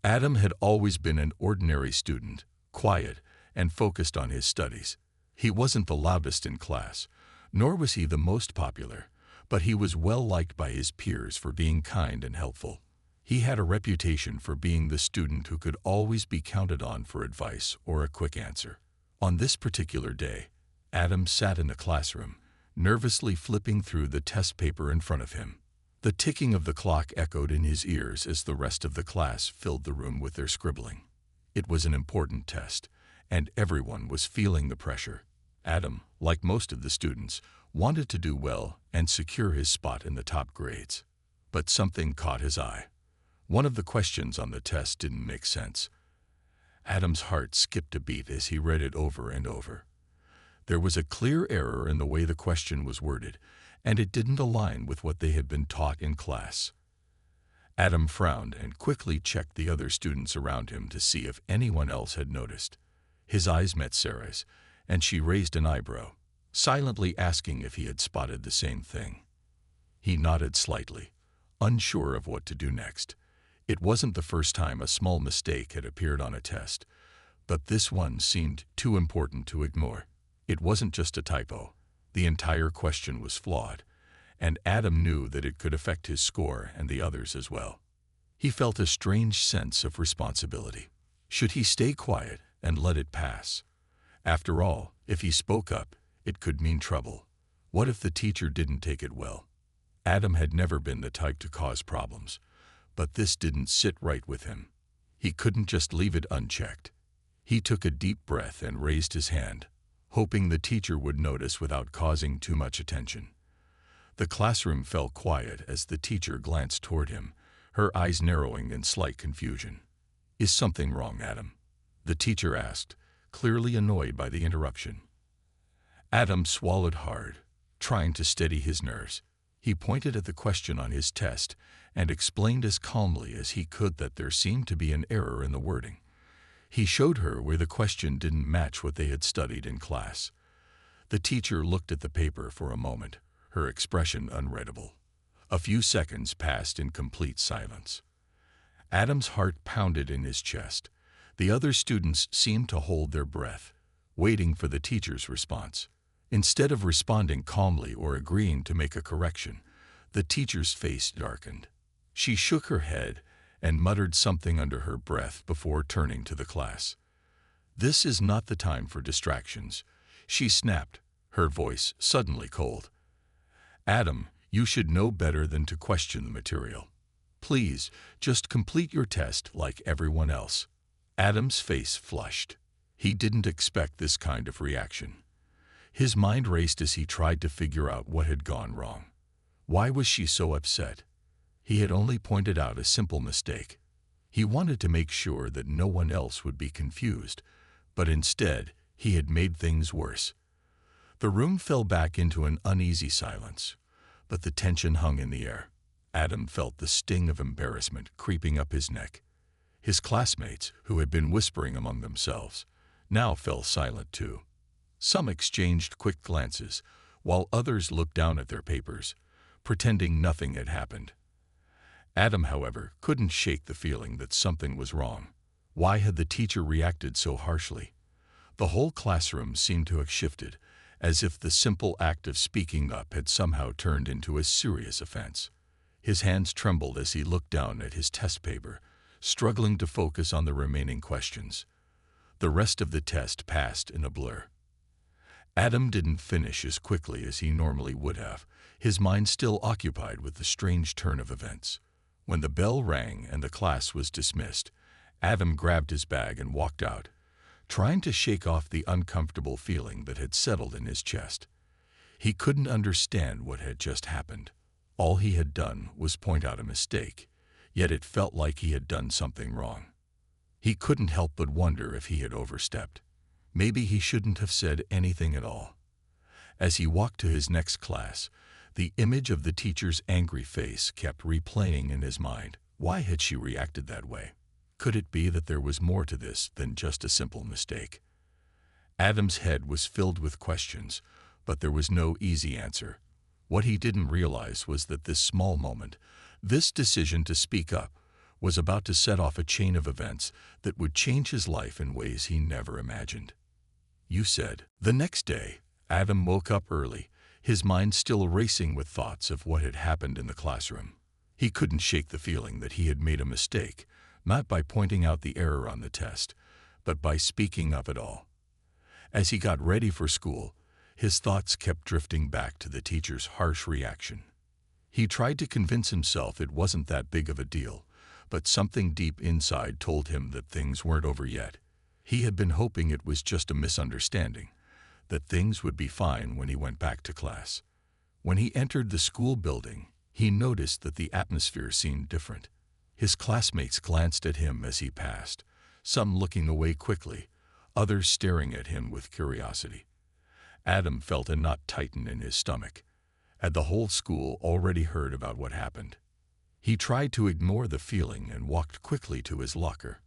Adam had always been an ordinary student, quiet and focused on his studies. He wasn't the loudest in class, nor was he the most popular, but he was well liked by his peers for being kind and helpful. He had a reputation for being the student who could always be counted on for advice or a quick answer. On this particular day, Adam sat in the classroom, nervously flipping through the test paper in front of him. The ticking of the clock echoed in his ears as the rest of the class filled the room with their scribbling. It was an important test, and everyone was feeling the pressure. Adam, like most of the students, wanted to do well and secure his spot in the top grades. But something caught his eye. One of the questions on the test didn't make sense. Adam's heart skipped a beat as he read it over and over. There was a clear error in the way the question was worded, and it didn't align with what they had been taught in class. Adam frowned and quickly checked the other students around him to see if anyone else had noticed. His eyes met Sarah's, and she raised an eyebrow, silently asking if he had spotted the same thing. He nodded slightly, unsure of what to do next. It wasn't the first time a small mistake had appeared on a test, but this one seemed too important to ignore. It wasn't just a typo. The entire question was flawed, and Adam knew that it could affect his score and the others as well. He felt a strange sense of responsibility. Should he stay quiet and let it pass? After all, if he spoke up, it could mean trouble. What if the teacher didn't take it well? Adam had never been the type to cause problems, but this didn't sit right with him. He couldn't just leave it unchecked. He took a deep breath and raised his hand, hoping the teacher would notice without causing too much attention. The classroom fell quiet as the teacher glanced toward him, her eyes narrowing in slight confusion. "Is something wrong, Adam?" the teacher asked, clearly annoyed by the interruption. Adam swallowed hard, trying to steady his nerves. He pointed at the question on his test and explained as calmly as he could that there seemed to be an error in the wording. He showed her where the question didn't match what they had studied in class. The teacher looked at the paper for a moment, her expression unreadable. A few seconds passed in complete silence. Adam's heart pounded in his chest. The other students seemed to hold their breath, waiting for the teacher's response. Instead of responding calmly or agreeing to make a correction, the teacher's face darkened. She shook her head and muttered something under her breath before turning to the class. "This is not the time for distractions," she snapped, her voice suddenly cold. "Adam, you should know better than to question the material. Please, just complete your test like everyone else." Adam's face flushed. He didn't expect this kind of reaction. His mind raced as he tried to figure out what had gone wrong. Why was she so upset? He had only pointed out a simple mistake. He wanted to make sure that no one else would be confused, but instead, he had made things worse. The room fell back into an uneasy silence, but the tension hung in the air. Adam felt the sting of embarrassment creeping up his neck. His classmates, who had been whispering among themselves, now fell silent too. Some exchanged quick glances, while others looked down at their papers, pretending nothing had happened. Adam, however, couldn't shake the feeling that something was wrong. Why had the teacher reacted so harshly? The whole classroom seemed to have shifted, as if the simple act of speaking up had somehow turned into a serious offense. His hands trembled as he looked down at his test paper, struggling to focus on the remaining questions. The rest of the test passed in a blur. Adam didn't finish as quickly as he normally would have, his mind still occupied with the strange turn of events. When the bell rang and the class was dismissed, Adam grabbed his bag and walked out, trying to shake off the uncomfortable feeling that had settled in his chest. He couldn't understand what had just happened. All he had done was point out a mistake, yet it felt like he had done something wrong. He couldn't help but wonder if he had overstepped. Maybe he shouldn't have said anything at all. As he walked to his next class, the image of the teacher's angry face kept replaying in his mind. Why had she reacted that way? Could it be that there was more to this than just a simple mistake? Adam's head was filled with questions, but there was no easy answer. What he didn't realize was that this small moment, this decision to speak up, was about to set off a chain of events that would change his life in ways he never imagined. You said. The next day, Adam woke up early, his mind still racing with thoughts of what had happened in the classroom. He couldn't shake the feeling that he had made a mistake, not by pointing out the error on the test, but by speaking of it all. As he got ready for school, his thoughts kept drifting back to the teacher's harsh reaction. He tried to convince himself it wasn't that big of a deal, but something deep inside told him that things weren't over yet. He had been hoping it was just a misunderstanding, that things would be fine when he went back to class. When he entered the school building, he noticed that the atmosphere seemed different. His classmates glanced at him as he passed, some looking away quickly, others staring at him with curiosity. Adam felt a knot tighten in his stomach. Had the whole school already heard about what happened? He tried to ignore the feeling and walked quickly to his locker.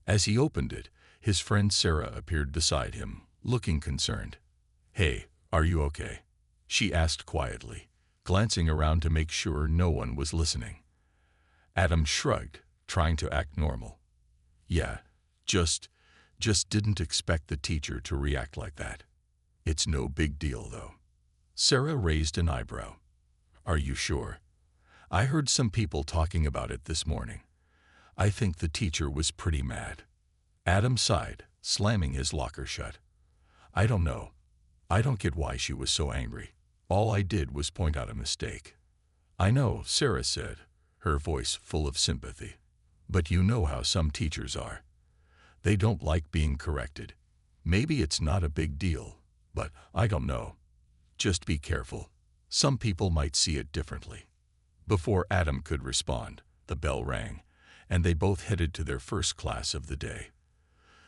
As he opened it, his friend Sarah appeared beside him, looking concerned. "Hey, are you okay?" she asked quietly, glancing around to make sure no one was listening. Adam shrugged, trying to act normal. "Yeah, just didn't expect the teacher to react like that. It's no big deal, though." Sarah raised an eyebrow. "Are you sure? I heard some people talking about it this morning. I think the teacher was pretty mad." Adam sighed, slamming his locker shut. "I don't know. I don't get why she was so angry. All I did was point out a mistake." "I know," Sarah said, her voice full of sympathy. "But you know how some teachers are. They don't like being corrected. Maybe it's not a big deal, but I don't know. Just be careful. Some people might see it differently." Before Adam could respond, the bell rang, and they both headed to their first class of the day.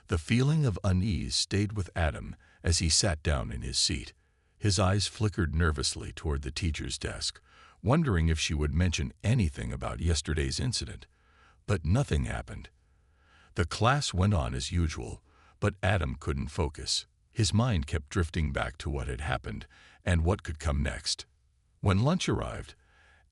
The feeling of unease stayed with Adam as he sat down in his seat. His eyes flickered nervously toward the teacher's desk, wondering if she would mention anything about yesterday's incident. But nothing happened. The class went on as usual, but Adam couldn't focus. His mind kept drifting back to what had happened and what could come next. When lunch arrived,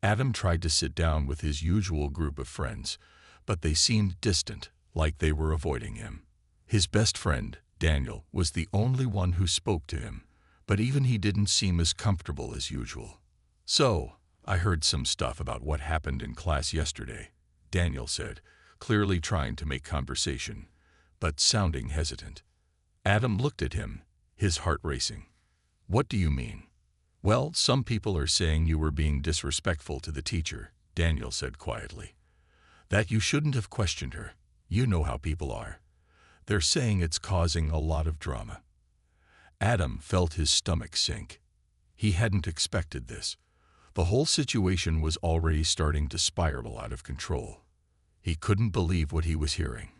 Adam tried to sit down with his usual group of friends, but they seemed distant, like they were avoiding him. His best friend, Daniel, was the only one who spoke to him, but even he didn't seem as comfortable as usual. "So, I heard some stuff about what happened in class yesterday," Daniel said, clearly trying to make conversation, but sounding hesitant. Adam looked at him, his heart racing. "What do you mean?" "Well, some people are saying you were being disrespectful to the teacher," Daniel said quietly. "That you shouldn't have questioned her. You know how people are. They're saying it's causing a lot of drama." Adam felt his stomach sink. He hadn't expected this. The whole situation was already starting to spiral out of control. He couldn't believe what he was hearing.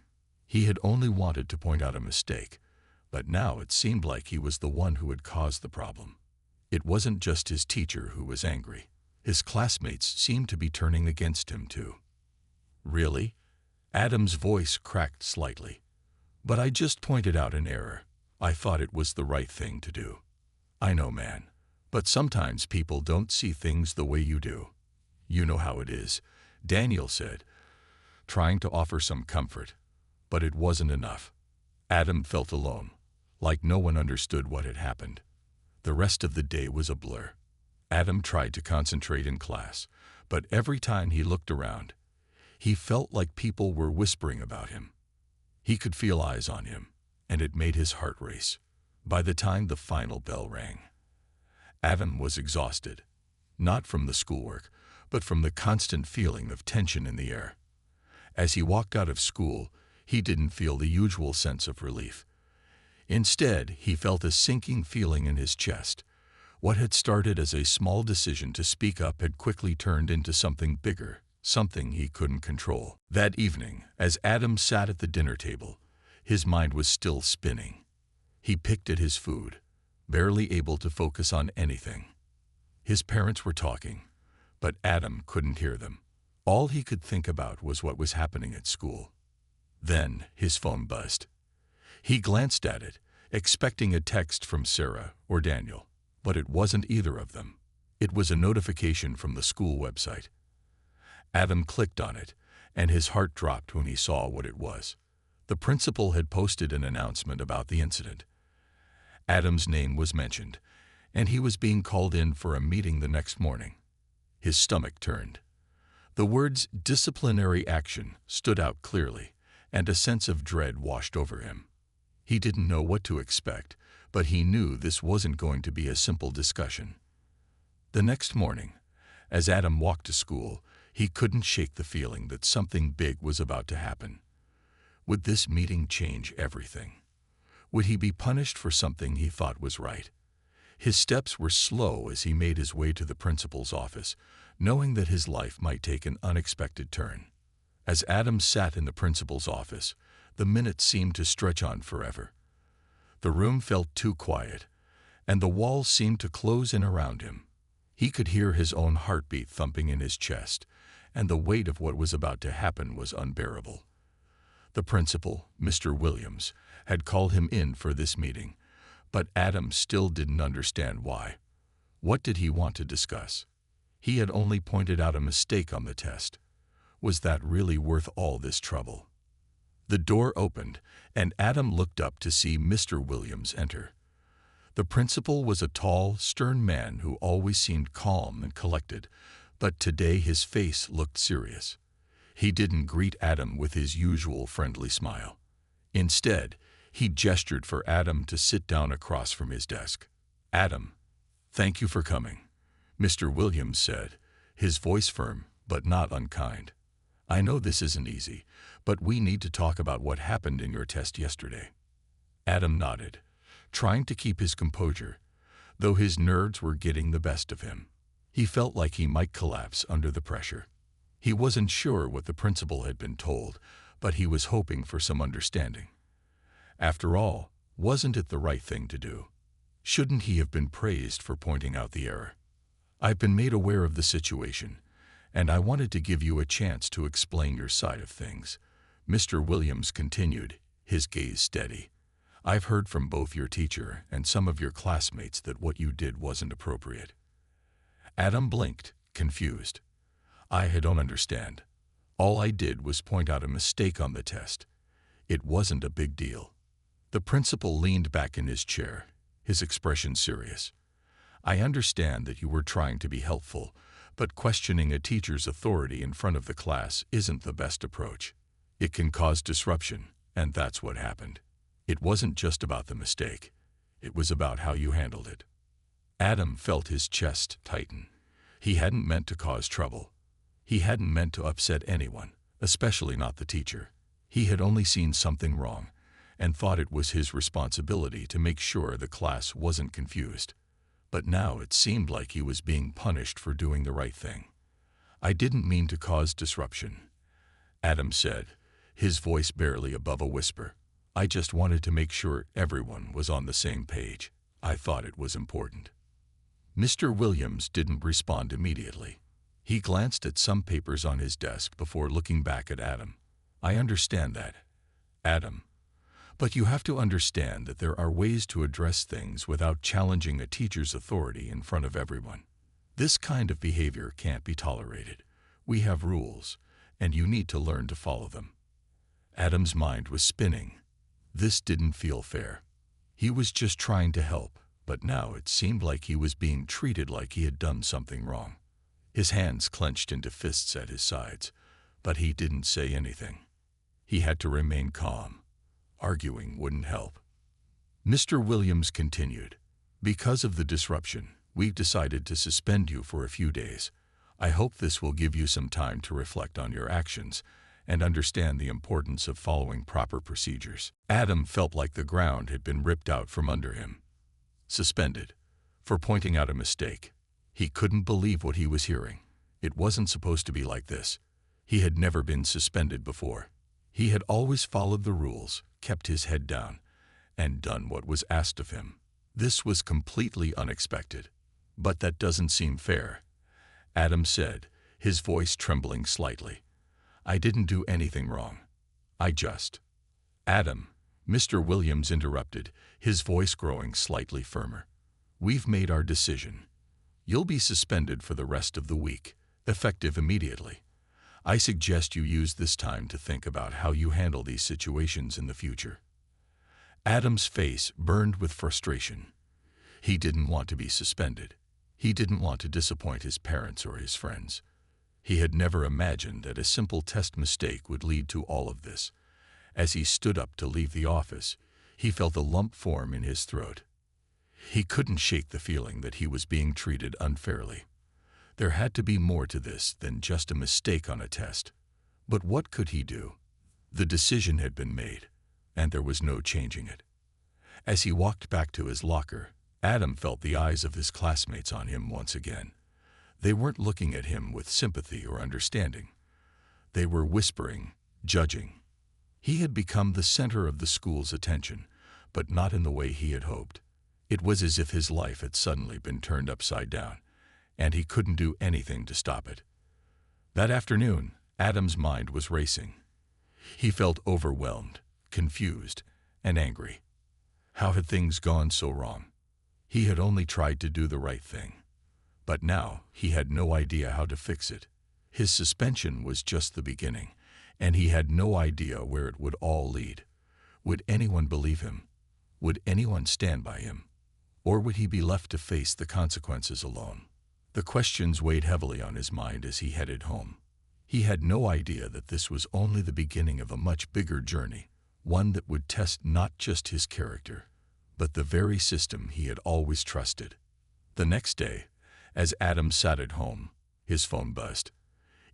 He had only wanted to point out a mistake, but now it seemed like he was the one who had caused the problem. It wasn't just his teacher who was angry. His classmates seemed to be turning against him too. "Really?" Adam's voice cracked slightly. "But I just pointed out an error. I thought it was the right thing to do." "I know, man. But sometimes people don't see things the way you do. You know how it is," Daniel said, trying to offer some comfort. But it wasn't enough. Adam felt alone, like no one understood what had happened. The rest of the day was a blur. Adam tried to concentrate in class, but every time he looked around, he felt like people were whispering about him. He could feel eyes on him, and it made his heart race. By the time the final bell rang, Adam was exhausted, not from the schoolwork, but from the constant feeling of tension in the air. As he walked out of school, he didn't feel the usual sense of relief. Instead, he felt a sinking feeling in his chest. What had started as a small decision to speak up had quickly turned into something bigger, something he couldn't control. That evening, as Adam sat at the dinner table, his mind was still spinning. He picked at his food, barely able to focus on anything. His parents were talking, but Adam couldn't hear them. All he could think about was what was happening at school. Then his phone buzzed. He glanced at it, expecting a text from Sarah or Daniel, but it wasn't either of them. It was a notification from the school website. Adam clicked on it, and his heart dropped when he saw what it was. The principal had posted an announcement about the incident. Adam's name was mentioned, and he was being called in for a meeting the next morning. His stomach turned. The words disciplinary action stood out clearly, and a sense of dread washed over him. He didn't know what to expect, but he knew this wasn't going to be a simple discussion. The next morning, as Adam walked to school, he couldn't shake the feeling that something big was about to happen. Would this meeting change everything? Would he be punished for something he thought was right? His steps were slow as he made his way to the principal's office, knowing that his life might take an unexpected turn. As Adam sat in the principal's office, the minutes seemed to stretch on forever. The room felt too quiet, and the walls seemed to close in around him. He could hear his own heartbeat thumping in his chest, and the weight of what was about to happen was unbearable. The principal, Mr. Williams, had called him in for this meeting, but Adam still didn't understand why. What did he want to discuss? He had only pointed out a mistake on the test. Was that really worth all this trouble? The door opened, and Adam looked up to see Mr. Williams enter. The principal was a tall, stern man who always seemed calm and collected, but today his face looked serious. He didn't greet Adam with his usual friendly smile. Instead, he gestured for Adam to sit down across from his desk. "Adam, thank you for coming," Mr. Williams said, his voice firm but not unkind. "I know this isn't easy, but we need to talk about what happened in your test yesterday." Adam nodded, trying to keep his composure, though his nerves were getting the best of him. He felt like he might collapse under the pressure. He wasn't sure what the principal had been told, but he was hoping for some understanding. After all, wasn't it the right thing to do? Shouldn't he have been praised for pointing out the error? "I've been made aware of the situation, and I wanted to give you a chance to explain your side of things," Mr. Williams continued, his gaze steady. "I've heard from both your teacher and some of your classmates that what you did wasn't appropriate." Adam blinked, confused. "I don't understand. All I did was point out a mistake on the test. It wasn't a big deal." The principal leaned back in his chair, his expression serious. "I understand that you were trying to be helpful, but questioning a teacher's authority in front of the class isn't the best approach. It can cause disruption, and that's what happened. It wasn't just about the mistake. It was about how you handled it." Adam felt his chest tighten. He hadn't meant to cause trouble. He hadn't meant to upset anyone, especially not the teacher. He had only seen something wrong, and thought it was his responsibility to make sure the class wasn't confused. But now it seemed like he was being punished for doing the right thing. "I didn't mean to cause disruption," Adam said, his voice barely above a whisper. "I just wanted to make sure everyone was on the same page. I thought it was important." Mr. Williams didn't respond immediately. He glanced at some papers on his desk before looking back at Adam. "I understand that, Adam. But you have to understand that there are ways to address things without challenging a teacher's authority in front of everyone. This kind of behavior can't be tolerated. We have rules, and you need to learn to follow them." Adam's mind was spinning. This didn't feel fair. He was just trying to help, but now it seemed like he was being treated like he had done something wrong. His hands clenched into fists at his sides, but he didn't say anything. He had to remain calm. Arguing wouldn't help. Mr. Williams continued, "Because of the disruption, we've decided to suspend you for a few days. I hope this will give you some time to reflect on your actions and understand the importance of following proper procedures." Adam felt like the ground had been ripped out from under him. Suspended for pointing out a mistake. He couldn't believe what he was hearing. It wasn't supposed to be like this. He had never been suspended before. He had always followed the rules, kept his head down, and done what was asked of him. This was completely unexpected. "But that doesn't seem fair," Adam said, his voice trembling slightly. "I didn't do anything wrong. I just—" "Adam," Mr. Williams interrupted, his voice growing slightly firmer. "We've made our decision. You'll be suspended for the rest of the week, effective immediately. I suggest you use this time to think about how you handle these situations in the future." Adam's face burned with frustration. He didn't want to be suspended. He didn't want to disappoint his parents or his friends. He had never imagined that a simple test mistake would lead to all of this. As he stood up to leave the office, he felt a lump form in his throat. He couldn't shake the feeling that he was being treated unfairly. There had to be more to this than just a mistake on a test. But what could he do? The decision had been made, and there was no changing it. As he walked back to his locker, Adam felt the eyes of his classmates on him once again. They weren't looking at him with sympathy or understanding. They were whispering, judging. He had become the center of the school's attention, but not in the way he had hoped. It was as if his life had suddenly been turned upside down, and he couldn't do anything to stop it. That afternoon, Adam's mind was racing. He felt overwhelmed, confused, and angry. How had things gone so wrong? He had only tried to do the right thing. But now he had no idea how to fix it. His suspension was just the beginning, and he had no idea where it would all lead. Would anyone believe him? Would anyone stand by him? Or would he be left to face the consequences alone? The questions weighed heavily on his mind as he headed home. He had no idea that this was only the beginning of a much bigger journey, one that would test not just his character, but the very system he had always trusted. The next day, as Adam sat at home, his phone buzzed.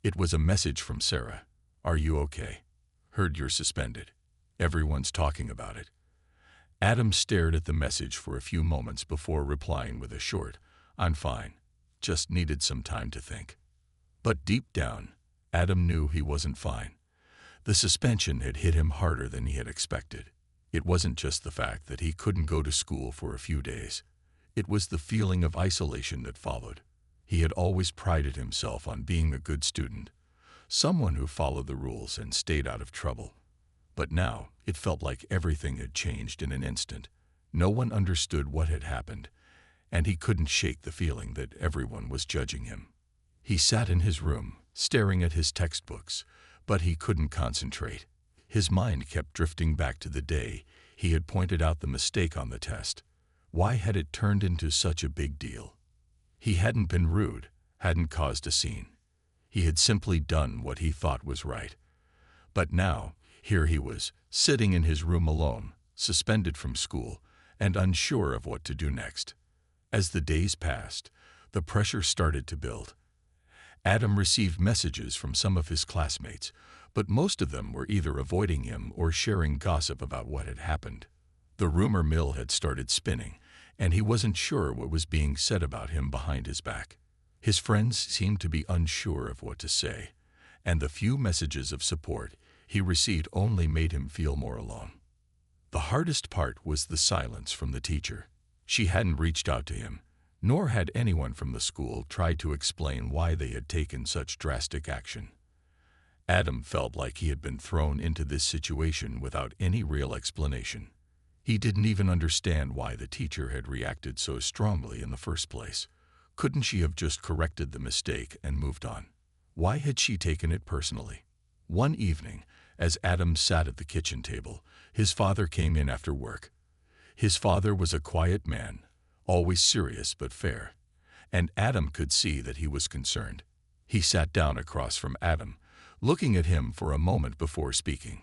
It was a message from Sarah. "Are you okay? Heard you're suspended. Everyone's talking about it." Adam stared at the message for a few moments before replying with a short, "I'm fine. Just needed some time to think." But deep down, Adam knew he wasn't fine. The suspension had hit him harder than he had expected. It wasn't just the fact that he couldn't go to school for a few days. It was the feeling of isolation that followed. He had always prided himself on being a good student, someone who followed the rules and stayed out of trouble. But now it felt like everything had changed in an instant. No one understood what had happened, and he couldn't shake the feeling that everyone was judging him. He sat in his room, staring at his textbooks, but he couldn't concentrate. His mind kept drifting back to the day he had pointed out the mistake on the test. Why had it turned into such a big deal? He hadn't been rude, hadn't caused a scene. He had simply done what he thought was right. But now, here he was, sitting in his room alone, suspended from school, and unsure of what to do next. As the days passed, the pressure started to build. Adam received messages from some of his classmates, but most of them were either avoiding him or sharing gossip about what had happened. The rumor mill had started spinning, and he wasn't sure what was being said about him behind his back. His friends seemed to be unsure of what to say, and the few messages of support he received only made him feel more alone. The hardest part was the silence from the teacher. She hadn't reached out to him, nor had anyone from the school tried to explain why they had taken such drastic action. Adam felt like he had been thrown into this situation without any real explanation. He didn't even understand why the teacher had reacted so strongly in the first place. Couldn't she have just corrected the mistake and moved on? Why had she taken it personally? One evening, as Adam sat at the kitchen table, his father came in after work. His father was a quiet man, always serious but fair, and Adam could see that he was concerned. He sat down across from Adam, looking at him for a moment before speaking.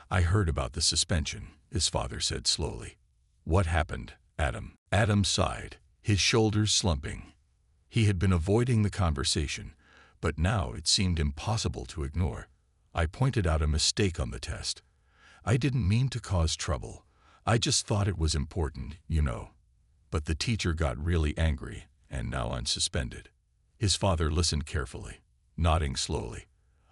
"I heard about the suspension," his father said slowly. "What happened, Adam?" Adam sighed, his shoulders slumping. He had been avoiding the conversation, but now it seemed impossible to ignore. "I pointed out a mistake on the test. I didn't mean to cause trouble. I just thought it was important, you know. But the teacher got really angry, and now I'm suspended." His father listened carefully, nodding slowly.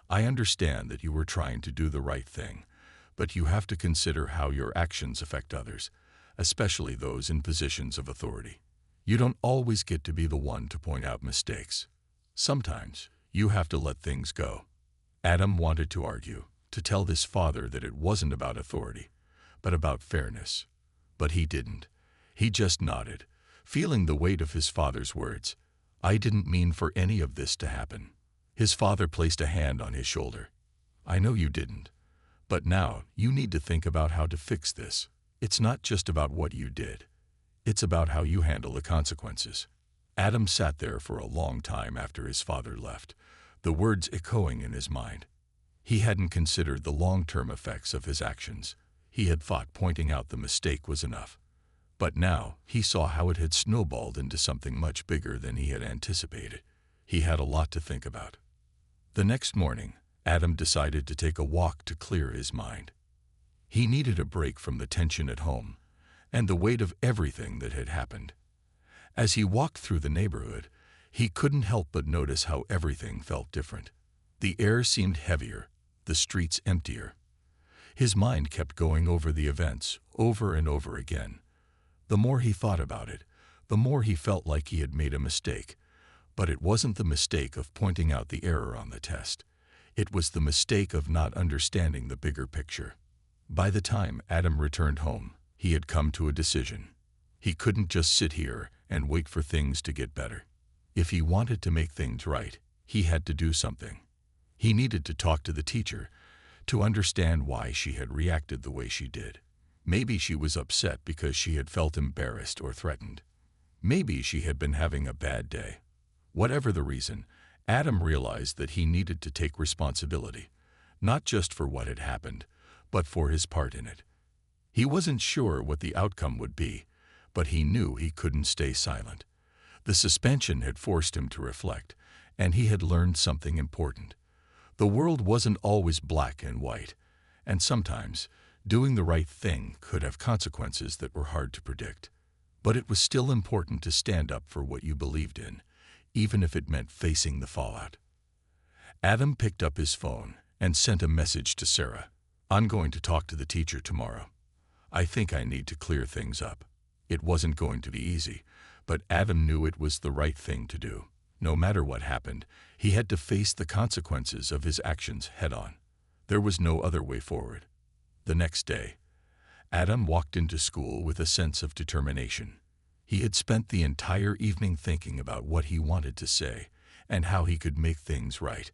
"I understand that you were trying to do the right thing, but you have to consider how your actions affect others, especially those in positions of authority. You don't always get to be the one to point out mistakes. Sometimes you have to let things go." Adam wanted to argue, to tell his father that it wasn't about authority, but about fairness. But he didn't. He just nodded, feeling the weight of his father's words. "I didn't mean for any of this to happen." His father placed a hand on his shoulder. I know you didn't. But now, you need to think about how to fix this. It's not just about what you did. It's about how you handle the consequences. Adam sat there for a long time after his father left, the words echoing in his mind. He hadn't considered the long-term effects of his actions. He had thought pointing out the mistake was enough. But now, he saw how it had snowballed into something much bigger than he had anticipated. He had a lot to think about. The next morning, Adam decided to take a walk to clear his mind. He needed a break from the tension at home and the weight of everything that had happened. As he walked through the neighborhood, he couldn't help but notice how everything felt different. The air seemed heavier, the streets emptier. His mind kept going over the events, over and over again. The more he thought about it, the more he felt like he had made a mistake. But it wasn't the mistake of pointing out the error on the test. It was the mistake of not understanding the bigger picture. By the time Adam returned home, he had come to a decision. He couldn't just sit here and wait for things to get better. If he wanted to make things right, he had to do something. He needed to talk to the teacher to understand why she had reacted the way she did. Maybe she was upset because she had felt embarrassed or threatened. Maybe she had been having a bad day. Whatever the reason, Adam realized that he needed to take responsibility, not just for what had happened, but for his part in it. He wasn't sure what the outcome would be, but he knew he couldn't stay silent. The suspension had forced him to reflect, and he had learned something important. The world wasn't always black and white, and sometimes doing the right thing could have consequences that were hard to predict. But it was still important to stand up for what you believed in, even if it meant facing the fallout. Adam picked up his phone and sent a message to Sarah. I'm going to talk to the teacher tomorrow. I think I need to clear things up. It wasn't going to be easy, but Adam knew it was the right thing to do. No matter what happened, he had to face the consequences of his actions head-on. There was no other way forward. The next day, Adam walked into school with a sense of determination. He had spent the entire evening thinking about what he wanted to say and how he could make things right.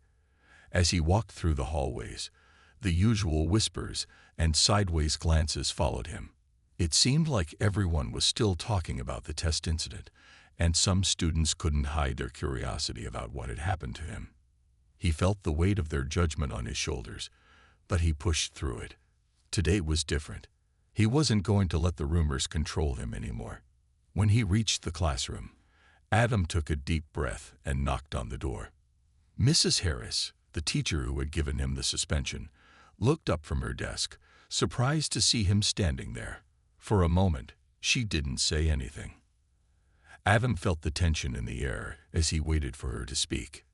As he walked through the hallways, the usual whispers and sideways glances followed him. It seemed like everyone was still talking about the test incident, and some students couldn't hide their curiosity about what had happened to him. He felt the weight of their judgment on his shoulders, but he pushed through it. Today was different. He wasn't going to let the rumors control him anymore. When he reached the classroom, Adam took a deep breath and knocked on the door. Mrs. Harris, the teacher who had given him the suspension, looked up from her desk, surprised to see him standing there. For a moment, she didn't say anything. Adam felt the tension in the air as he waited for her to speak.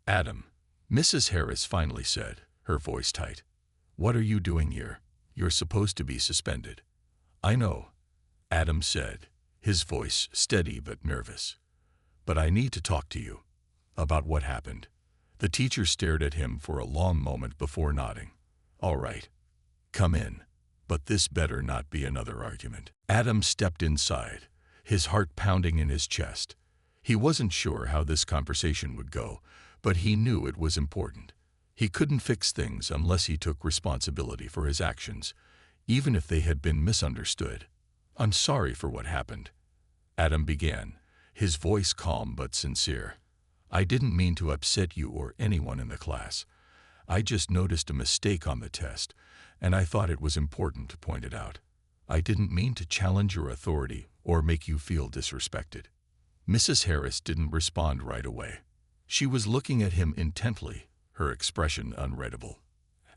Adam, Mrs. Harris finally said, her voice tight. What are you doing here? You're supposed to be suspended. I know, Adam said, his voice steady but nervous. But I need to talk to you about what happened. The teacher stared at him for a long moment before nodding. All right, come in. But this better not be another argument. Adam stepped inside, his heart pounding in his chest. He wasn't sure how this conversation would go, but he knew it was important. He couldn't fix things unless he took responsibility for his actions, even if they had been misunderstood. I'm sorry for what happened, Adam began, his voice calm but sincere. I didn't mean to upset you or anyone in the class. I just noticed a mistake on the test, and I thought it was important to point it out. I didn't mean to challenge your authority or make you feel disrespected. Mrs. Harris didn't respond right away. She was looking at him intently, her expression unreadable.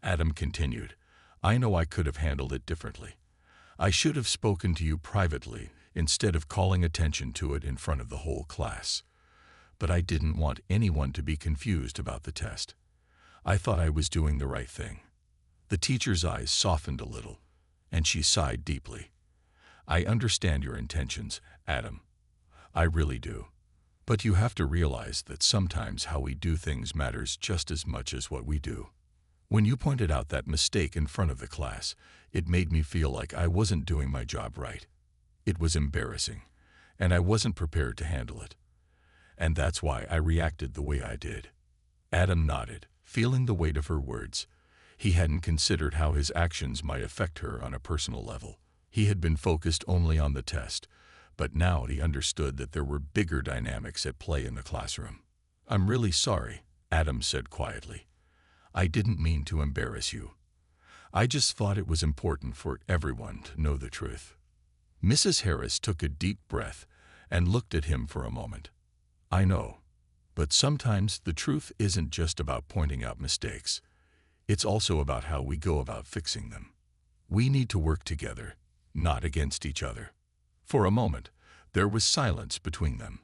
Adam continued, I know I could have handled it differently. I should have spoken to you privately instead of calling attention to it in front of the whole class. But I didn't want anyone to be confused about the test. I thought I was doing the right thing. The teacher's eyes softened a little, and she sighed deeply. I understand your intentions, Adam. I really do. But you have to realize that sometimes how we do things matters just as much as what we do. When you pointed out that mistake in front of the class, it made me feel like I wasn't doing my job right. It was embarrassing, and I wasn't prepared to handle it. And that's why I reacted the way I did. Adam nodded, feeling the weight of her words. He hadn't considered how his actions might affect her on a personal level. He had been focused only on the test, but now he understood that there were bigger dynamics at play in the classroom. "I'm really sorry," Adam said quietly. "I didn't mean to embarrass you. I just thought it was important for everyone to know the truth." Mrs. Harris took a deep breath and looked at him for a moment. "I know, but sometimes the truth isn't just about pointing out mistakes. It's also about how we go about fixing them. We need to work together, not against each other." For a moment, there was silence between them.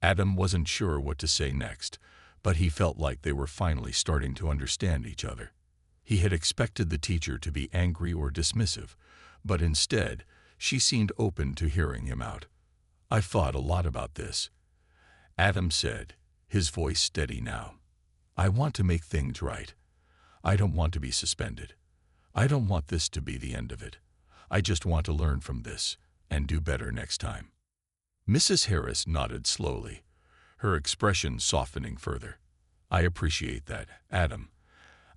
Adam wasn't sure what to say next, but he felt like they were finally starting to understand each other. He had expected the teacher to be angry or dismissive, but instead, she seemed open to hearing him out. "I've thought a lot about this," Adam said, his voice steady now. "I want to make things right. I don't want to be suspended. I don't want this to be the end of it. I just want to learn from this and do better next time." Mrs. Harris nodded slowly, her expression softening further. "I appreciate that, Adam.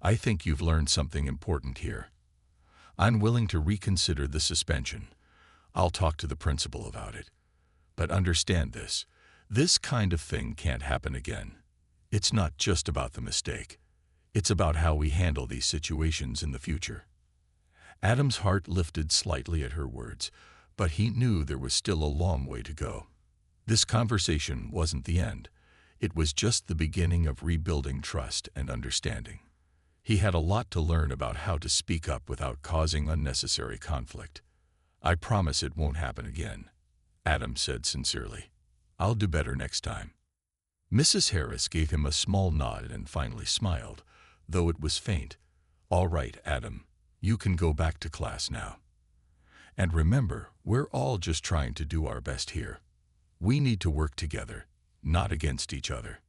I think you've learned something important here. I'm willing to reconsider the suspension. I'll talk to the principal about it. But understand this. This kind of thing can't happen again. It's not just about the mistake. It's about how we handle these situations in the future." Adam's heart lifted slightly at her words, but he knew there was still a long way to go. This conversation wasn't the end. It was just the beginning of rebuilding trust and understanding. He had a lot to learn about how to speak up without causing unnecessary conflict. "I promise it won't happen again," Adam said sincerely. "I'll do better next time." Mrs. Harris gave him a small nod and finally smiled, though it was faint. "All right, Adam, you can go back to class now. And remember, we're all just trying to do our best here. We need to work together, not against each other."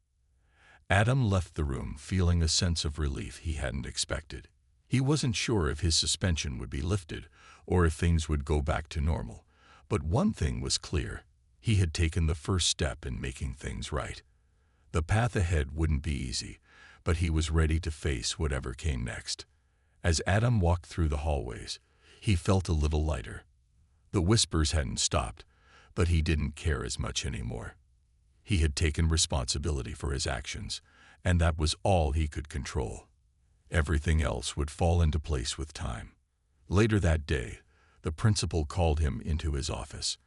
Adam left the room feeling a sense of relief he hadn't expected. He wasn't sure if his suspension would be lifted or if things would go back to normal, but one thing was clear: he had taken the first step in making things right. The path ahead wouldn't be easy, but he was ready to face whatever came next. As Adam walked through the hallways, he felt a little lighter. The whispers hadn't stopped, but he didn't care as much anymore. He had taken responsibility for his actions, and that was all he could control. Everything else would fall into place with time. Later that day, the principal called him into his office.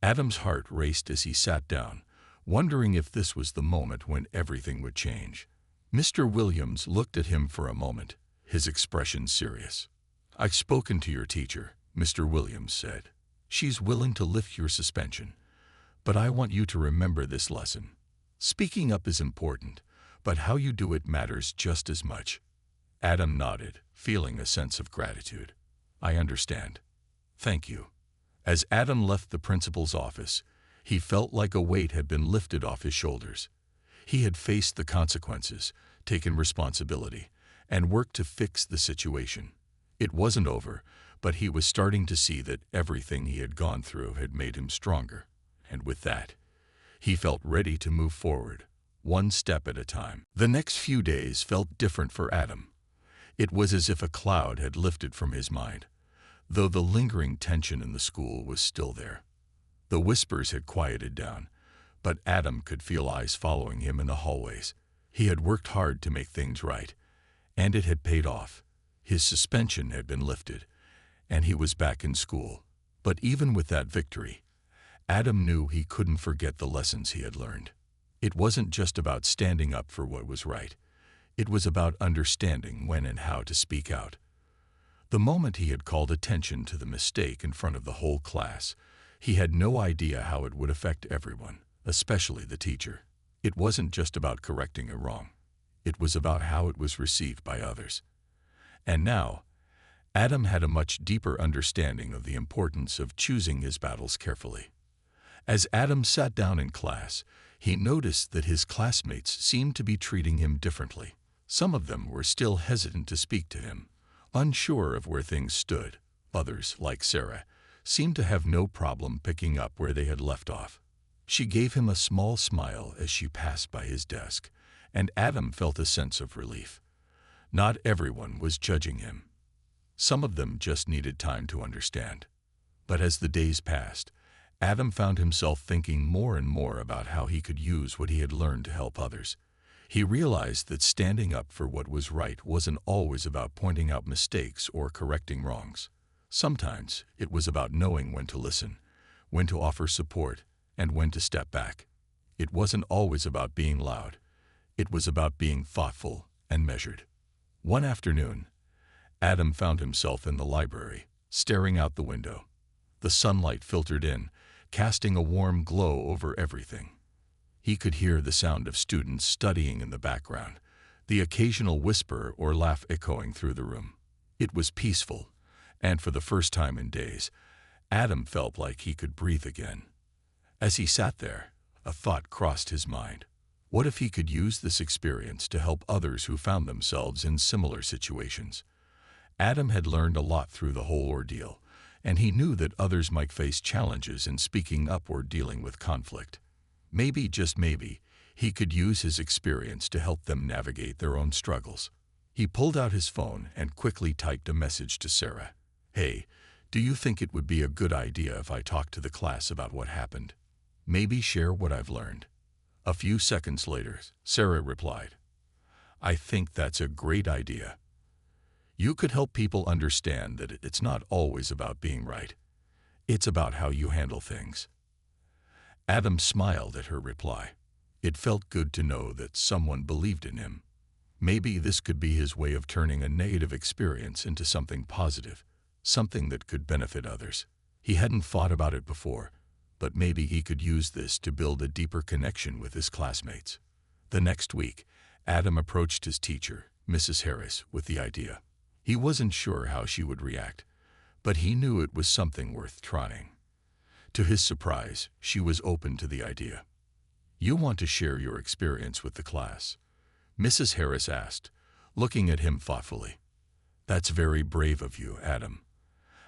Adam's heart raced as he sat down, wondering if this was the moment when everything would change. Mr. Williams looked at him for a moment, his expression serious. "I've spoken to your teacher," Mr. Williams said. "She's willing to lift your suspension. But I want you to remember this lesson. Speaking up is important, but how you do it matters just as much." Adam nodded, feeling a sense of gratitude. "I understand. Thank you." As Adam left the principal's office, he felt like a weight had been lifted off his shoulders. He had faced the consequences, taken responsibility, and worked to fix the situation. It wasn't over, but he was starting to see that everything he had gone through had made him stronger. And with that, he felt ready to move forward, one step at a time. The next few days felt different for Adam. It was as if a cloud had lifted from his mind, though the lingering tension in the school was still there. The whispers had quieted down, but Adam could feel eyes following him in the hallways. He had worked hard to make things right, and it had paid off. His suspension had been lifted, and he was back in school. But even with that victory, Adam knew he couldn't forget the lessons he had learned. It wasn't just about standing up for what was right. It was about understanding when and how to speak out. The moment he had called attention to the mistake in front of the whole class, he had no idea how it would affect everyone, especially the teacher. It wasn't just about correcting a wrong. It was about how it was received by others. And now, Adam had a much deeper understanding of the importance of choosing his battles carefully. As Adam sat down in class, he noticed that his classmates seemed to be treating him differently. Some of them were still hesitant to speak to him, unsure of where things stood. Others, like Sarah, seemed to have no problem picking up where they had left off. She gave him a small smile as she passed by his desk, and Adam felt a sense of relief. Not everyone was judging him. Some of them just needed time to understand. But as the days passed, Adam found himself thinking more and more about how he could use what he had learned to help others. He realized that standing up for what was right wasn't always about pointing out mistakes or correcting wrongs. Sometimes it was about knowing when to listen, when to offer support, and when to step back. It wasn't always about being loud. It was about being thoughtful and measured. One afternoon, Adam found himself in the library, staring out the window. The sunlight filtered in, casting a warm glow over everything. He could hear the sound of students studying in the background, the occasional whisper or laugh echoing through the room. It was peaceful, and for the first time in days, Adam felt like he could breathe again. As he sat there, a thought crossed his mind. What if he could use this experience to help others who found themselves in similar situations? Adam had learned a lot through the whole ordeal, and he knew that others might face challenges in speaking up or dealing with conflict. Maybe, just maybe, he could use his experience to help them navigate their own struggles. He pulled out his phone and quickly typed a message to Sarah. "Hey, do you think it would be a good idea if I talked to the class about what happened? Maybe share what I've learned." A few seconds later, Sarah replied, "I think that's a great idea. You could help people understand that it's not always about being right. It's about how you handle things." Adam smiled at her reply. It felt good to know that someone believed in him. Maybe this could be his way of turning a negative experience into something positive, something that could benefit others. He hadn't thought about it before, but maybe he could use this to build a deeper connection with his classmates. The next week, Adam approached his teacher, Mrs. Harris, with the idea. He wasn't sure how she would react, but he knew it was something worth trying. To his surprise, she was open to the idea. "You want to share your experience with the class?" Mrs. Harris asked, looking at him thoughtfully. "That's very brave of you, Adam.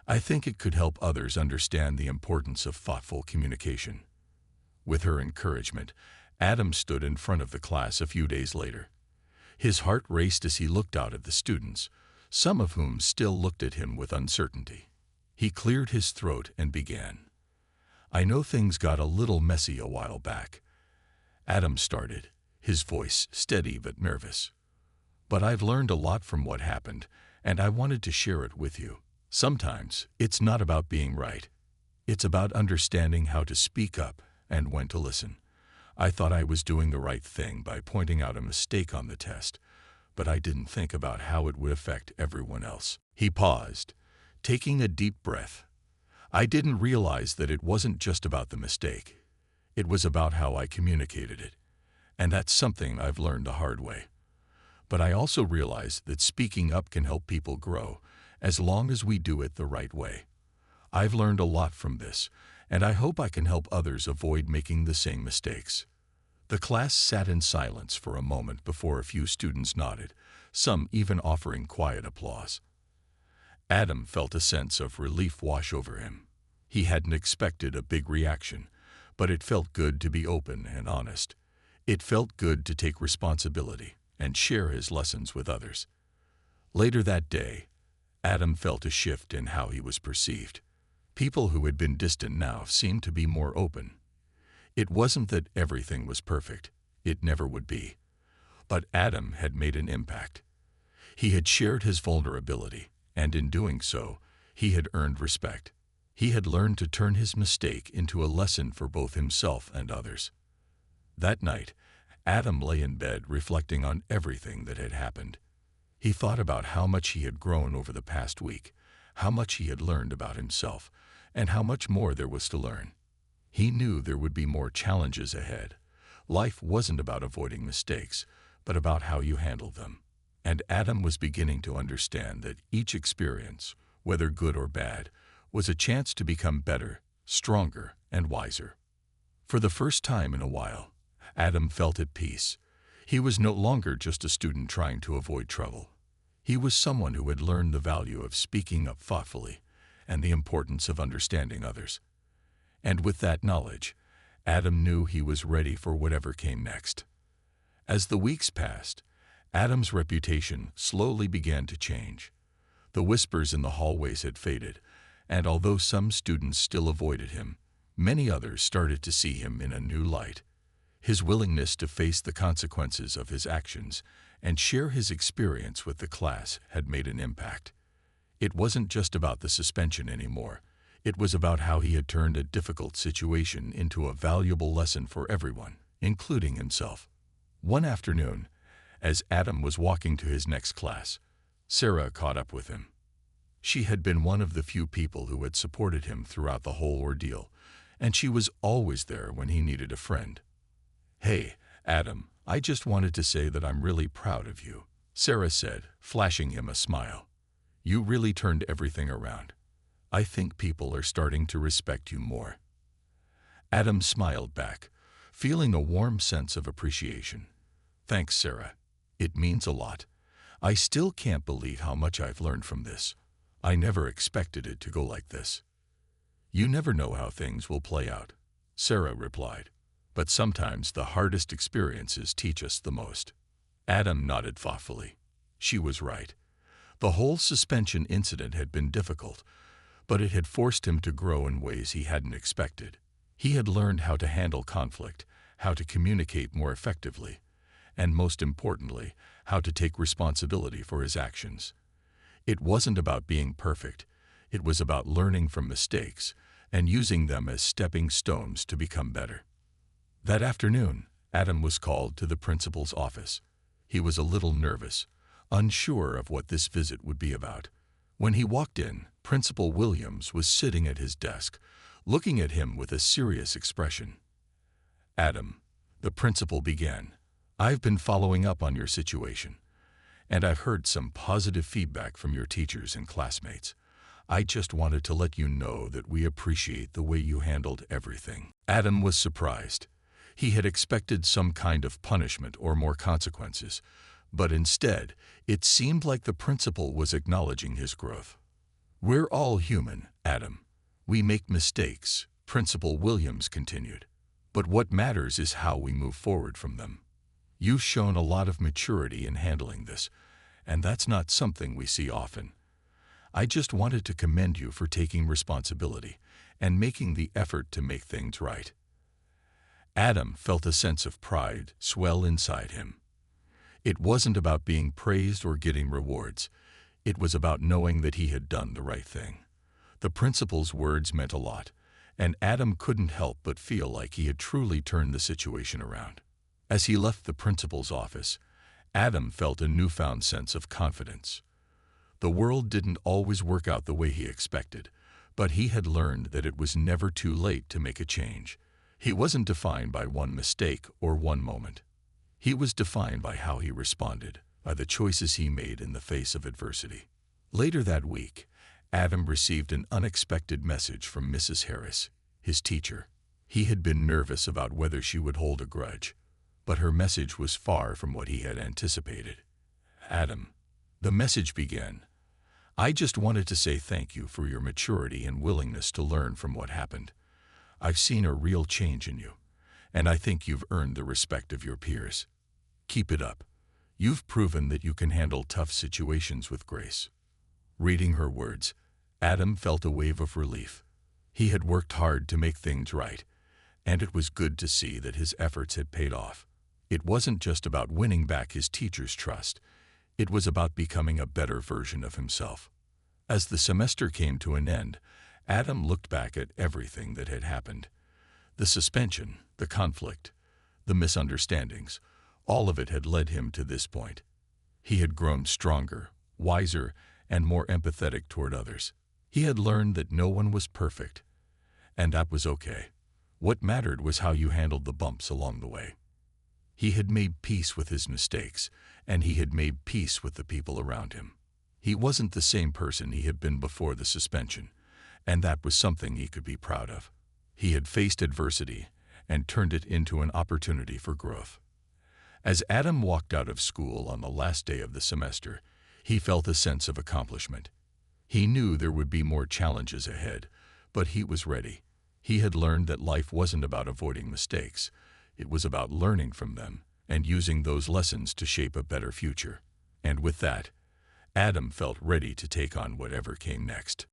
I think it could help others understand the importance of thoughtful communication." With her encouragement, Adam stood in front of the class a few days later. His heart raced as he looked out at the students, some of whom still looked at him with uncertainty. He cleared his throat and began. "I know things got a little messy a while back." Adam started, his voice steady but nervous. "But I've learned a lot from what happened, and I wanted to share it with you. Sometimes it's not about being right. It's about understanding how to speak up and when to listen. I thought I was doing the right thing by pointing out a mistake on the test, but I didn't think about how it would affect everyone else." He paused, taking a deep breath. "I didn't realize that it wasn't just about the mistake. It was about how I communicated it. And that's something I've learned the hard way. But I also realized that speaking up can help people grow, as long as we do it the right way. I've learned a lot from this, and I hope I can help others avoid making the same mistakes." The class sat in silence for a moment before a few students nodded, some even offering quiet applause. Adam felt a sense of relief wash over him. He hadn't expected a big reaction, but it felt good to be open and honest. It felt good to take responsibility and share his lessons with others. Later that day, Adam felt a shift in how he was perceived. People who had been distant now seemed to be more open. It wasn't that everything was perfect. It never would be. But Adam had made an impact. He had shared his vulnerability, and in doing so, he had earned respect. He had learned to turn his mistake into a lesson for both himself and others. That night, Adam lay in bed reflecting on everything that had happened. He thought about how much he had grown over the past week, how much he had learned about himself, and how much more there was to learn. He knew there would be more challenges ahead. Life wasn't about avoiding mistakes, but about how you handled them. And Adam was beginning to understand that each experience, whether good or bad, was a chance to become better, stronger, and wiser. For the first time in a while, Adam felt at peace. He was no longer just a student trying to avoid trouble. He was someone who had learned the value of speaking up thoughtfully and the importance of understanding others. And with that knowledge, Adam knew he was ready for whatever came next. As the weeks passed, Adam's reputation slowly began to change. The whispers in the hallways had faded, and although some students still avoided him, many others started to see him in a new light. His willingness to face the consequences of his actions and share his experience with the class had made an impact. It wasn't just about the suspension anymore. It was about how he had turned a difficult situation into a valuable lesson for everyone, including himself. One afternoon, as Adam was walking to his next class, Sarah caught up with him. She had been one of the few people who had supported him throughout the whole ordeal, and she was always there when he needed a friend. "Hey, Adam, I just wanted to say that I'm really proud of you," Sarah said, flashing him a smile. "You really turned everything around. I think people are starting to respect you more." Adam smiled back, feeling a warm sense of appreciation. "Thanks, Sarah. It means a lot. I still can't believe how much I've learned from this. I never expected it to go like this." "You never know how things will play out," Sarah replied. "But sometimes the hardest experiences teach us the most." Adam nodded thoughtfully. She was right. The whole suspension incident had been difficult, but it had forced him to grow in ways he hadn't expected. He had learned how to handle conflict, how to communicate more effectively, and most importantly, how to take responsibility for his actions. It wasn't about being perfect. It was about learning from mistakes and using them as stepping stones to become better. That afternoon, Adam was called to the principal's office. He was a little nervous, unsure of what this visit would be about. When he walked in, Principal Williams was sitting at his desk, looking at him with a serious expression. "Adam," the principal began, "I've been following up on your situation, and I've heard some positive feedback from your teachers and classmates. I just wanted to let you know that we appreciate the way you handled everything." Adam was surprised. He had expected some kind of punishment or more consequences, but instead, it seemed like the principal was acknowledging his growth. "We're all human, Adam. We make mistakes," Principal Williams continued. "But what matters is how we move forward from them. You've shown a lot of maturity in handling this, and that's not something we see often. I just wanted to commend you for taking responsibility and making the effort to make things right." Adam felt a sense of pride swell inside him. It wasn't about being praised or getting rewards. It was about knowing that he had done the right thing. The principal's words meant a lot, and Adam couldn't help but feel like he had truly turned the situation around. As he left the principal's office, Adam felt a newfound sense of confidence. The world didn't always work out the way he expected, but he had learned that it was never too late to make a change. He wasn't defined by one mistake or one moment. He was defined by how he responded, by the choices he made in the face of adversity. Later that week, Adam received an unexpected message from Mrs. Harris, his teacher. He had been nervous about whether she would hold a grudge, but her message was far from what he had anticipated. "Adam," the message began, "I just wanted to say thank you for your maturity and willingness to learn from what happened. I've seen a real change in you, and I think you've earned the respect of your peers. Keep it up. You've proven that you can handle tough situations with grace." Reading her words, Adam felt a wave of relief. He had worked hard to make things right, and it was good to see that his efforts had paid off. It wasn't just about winning back his teacher's trust. It was about becoming a better version of himself. As the semester came to an end, Adam looked back at everything that had happened. The suspension, the conflict, the misunderstandings, all of it had led him to this point. He had grown stronger, wiser, and more empathetic toward others. He had learned that no one was perfect, and that was okay. What mattered was how you handled the bumps along the way. He had made peace with his mistakes, and he had made peace with the people around him. He wasn't the same person he had been before the suspension, and that was something he could be proud of. He had faced adversity and turned it into an opportunity for growth. As Adam walked out of school on the last day of the semester, he felt a sense of accomplishment. He knew there would be more challenges ahead, but he was ready. He had learned that life wasn't about avoiding mistakes. It was about learning from them and using those lessons to shape a better future. And with that, Adam felt ready to take on whatever came next.